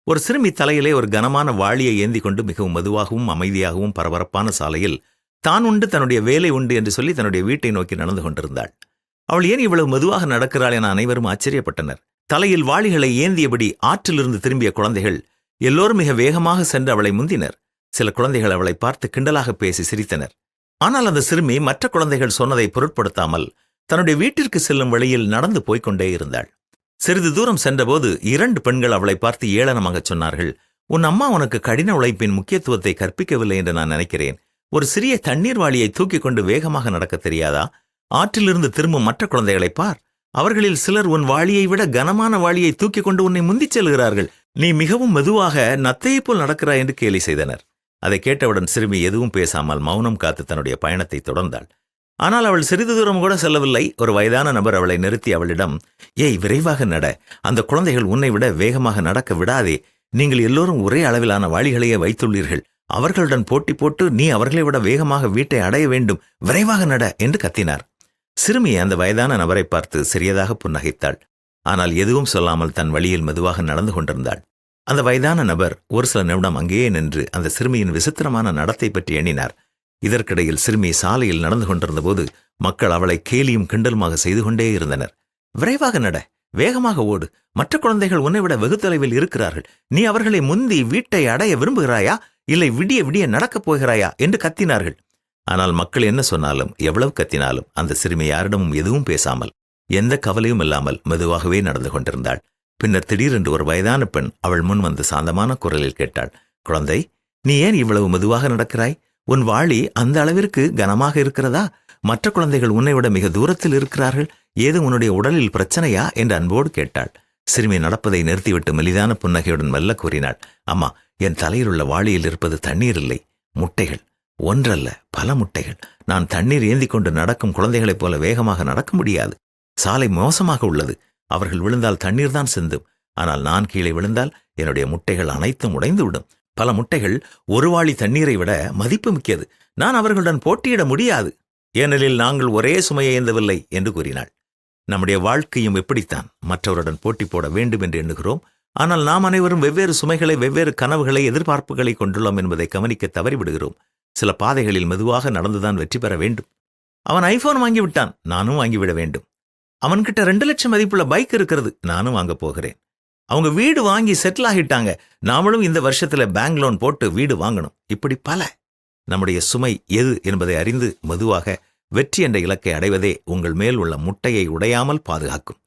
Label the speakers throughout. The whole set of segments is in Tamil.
Speaker 1: ஒரு சிறுமி தலையிலே ஒரு கனமான வாளியை ஏந்தி கொண்டு மிகவும் மெதுவாகவும் அமைதியாகவும் பரபரப்பான சாலையில் தான் உண்டு தன்னுடைய வேலை உண்டு என்று சொல்லி தன்னுடைய வீட்டை நோக்கி நடந்து கொண்டிருந்தாள். அவள் ஏன் இவ்வளவு மெதுவாக நடக்கிறாள் என அனைவரும் ஆச்சரியப்பட்டனர். தலையில் வாளிகளை ஏந்தியபடி ஆற்றிலிருந்து திரும்பிய குழந்தைகள் எல்லோரும் மிக வேகமாக சென்று அவளை முந்தினர். சில குழந்தைகள் அவளை பார்த்து கிண்டலாக பேசி சிரித்தனர். ஆனால் அந்த சிறுமி மற்ற குழந்தைகள் சொன்னதை பொருட்படுத்தாமல் தன்னுடைய வீட்டிற்கு செல்லும் வழியில் நடந்து போய்கொண்டே இருந்தாள். சிறிது தூரம் சென்றபோது 2 பெண்கள் அவளை பார்த்து ஏளனமாக சொன்னார்கள், உன் அம்மா உனக்கு கடின உழைப்பின் முக்கியத்துவத்தை கற்பிக்கவில்லை என்று நான் நினைக்கிறேன். ஒரு சிறிய தண்ணீர் வாளியை தூக்கிக் கொண்டு வேகமாக நடக்க தெரியாதா? ஆற்றிலிருந்து திரும்பும் மற்ற குழந்தைகளை பார். அவர்களில் சிலர் உன் வாளியை விட கனமான வாளியை தூக்கிக் கொண்டு உன்னை முந்திச் செல்கிறார்கள். நீ மிகவும் மெதுவாக நத்தையைப் போல் நடக்கிறாய் என்று கேலி செய்தனர். அதை கேட்டவுடன் சிறுமி எதுவும் பேசாமல் மௌனம் காத்து தன்னுடைய பயணத்தை தொடர்ந்தாள். ஆனால் அவள் சிறிது தூரம் கூட செல்லவில்லை. ஒரு வயதான நபர் அவளை நிறுத்தி அவளிடம், ஏய், விரைவாக நட. அந்த குழந்தைகள் உன்னை விட வேகமாக நடக்க விடாதே. நீங்கள் எல்லோரும் ஒரே அளவிலான வாளிகளையே வைத்துள்ளீர்கள். அவர்களுடன் போட்டி போட்டு நீ அவர்களை விட வேகமாக வீட்டை அடைய வேண்டும். விரைவாக நட என்று கத்தினார். சிறுமி அந்த வயதான நபரை பார்த்து சிறியதாக புன்னகைத்தாள். ஆனால் எதுவும் சொல்லாமல் தன் வழியில் மெதுவாக நடந்து கொண்டிருந்தாள். அந்த வயதான நபர் ஒரு சில நிமிடம் அங்கேயே நின்று அந்த சிறுமியின் விசித்திரமான நடத்தை பற்றி எண்ணினார். இதற்கிடையில் சிறுமி சாலையில் நடந்து கொண்டிருந்த போது மக்கள் அவளை கேலியும் கிண்டலுமாக செய்து கொண்டே இருந்தனர். விரைவாக நட, வேகமாக ஓடு. மற்ற குழந்தைகள் உன்னை விட வெகு தொலைவில் இருக்கிறார்கள். நீ அவர்களை முந்தி வீட்டை அடைய விரும்புகிறாயா, இல்லை விடிய விடிய நடக்கப் போகிறாயா என்று கத்தினார்கள். ஆனால் மக்கள் என்ன சொன்னாலும் எவ்வளவு கத்தினாலும் அந்த சிறுமி யாரிடமும் எதுவும் பேசாமல் எந்த கவலையும் இல்லாமல் மெதுவாகவே நடந்து கொண்டிருந்தாள். பின்னர் திடீரென்று ஒரு வயதான பெண் அவள் முன் வந்து சாந்தமான குரலில் கேட்டாள், குழந்தை, நீ ஏன் இவ்வளவு மெதுவாக நடக்கிறாய்? உன் வாளி அந்த அளவிற்கு கனமாக இருக்கிறதா? மற்ற குழந்தைகள் உன்னை விட மிக தூரத்தில் இருக்கிறார்கள். ஏது உன்னுடைய உடலில் பிரச்சனையா என்று அன்போடு கேட்டாள். சிறுமி நடப்பதை நிறுத்திவிட்டு மெலிதான புன்னகையுடன் மெல்ல கூறினாள், அம்மா, என் தலையில் உள்ள வாளியில் இருப்பது தண்ணீர் இல்லை, முட்டைகள். ஒன்றல்ல, பல முட்டைகள். நான் தண்ணீர் ஏந்தி கொண்டு நடக்கும் குழந்தைகளைப் போல வேகமாக நடக்க முடியாது. சாலை மோசமாக உள்ளது. அவர்கள் விழுந்தால் தண்ணீர் தான் சிந்தும். ஆனால் நான் கீழே விழுந்தால் என்னுடைய முட்டைகள் அனைத்தும் உடைந்துவிடும். பல முட்டைகள் ஒரு வாளி தண்ணீரை விட மதிப்பு மிக்கது. நான் அவர்களுடன் போட்டியிட முடியாது, ஏனெனில் நாங்கள் ஒரே சுமையை ஏந்தவில்லை என்று கூறினாள். நம்முடைய வாழ்க்கையும் எப்படித்தான் மற்றவருடன் போட்டி போட வேண்டும் என்று எண்ணுகிறோம். ஆனால் நாம் அனைவரும் வெவ்வேறு சுமைகளை, வெவ்வேறு கனவுகளை, எதிர்பார்ப்புகளை கொண்டுள்ளோம் என்பதை கவனிக்க தவறிவிடுகிறோம். சில பாதைகளில் மெதுவாக நடந்துதான் வெற்றி பெற வேண்டும். அவன் ஐபோன் வாங்கிவிட்டான், நானும் வாங்கிவிட வேண்டும். அவன்கிட்ட 2 லட்சம் மதிப்புள்ள பைக் இருக்கிறது, நானும் வாங்க போகிறேன். அவங்க வீடு வாங்கி செட்டில் ஆகிட்டாங்க, நாமளும் இந்த வருஷத்துல பேங்க் லோன் போட்டு வீடு வாங்கணும். இப்படி பல. நம்முடைய சுமை எது என்பதை அறிந்து மெதுவாக வெற்றி என்ற இலக்கை அடைவதே உங்கள் மேல் உள்ள முட்டையை உடையாமல் பாதுகாக்கும்.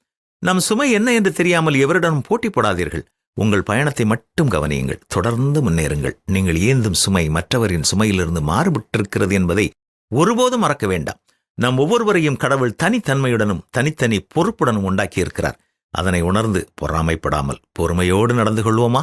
Speaker 1: நம் சுமை என்ன என்று தெரியாமல் எவரிடமும் போட்டி போடாதீர்கள். உங்கள் பயணத்தை மட்டும் கவனியுங்கள், தொடர்ந்து முன்னேறுங்கள். நீங்கள் ஏந்தும் சுமை மற்றவரின் சுமையிலிருந்து மாறுபட்டிருக்கிறது என்பதை ஒருபோதும் மறக்க வேண்டாம். நம் ஒவ்வொருவரையும் கடவுள் தனித்தன்மையுடனும் தனித்தனி பொறுப்புடனும் உண்டாக்கியிருக்கிறார். அதனை உணர்ந்து பொறாமைப்படாமல் பொறுமையோடு நடந்து கொள்வோமா?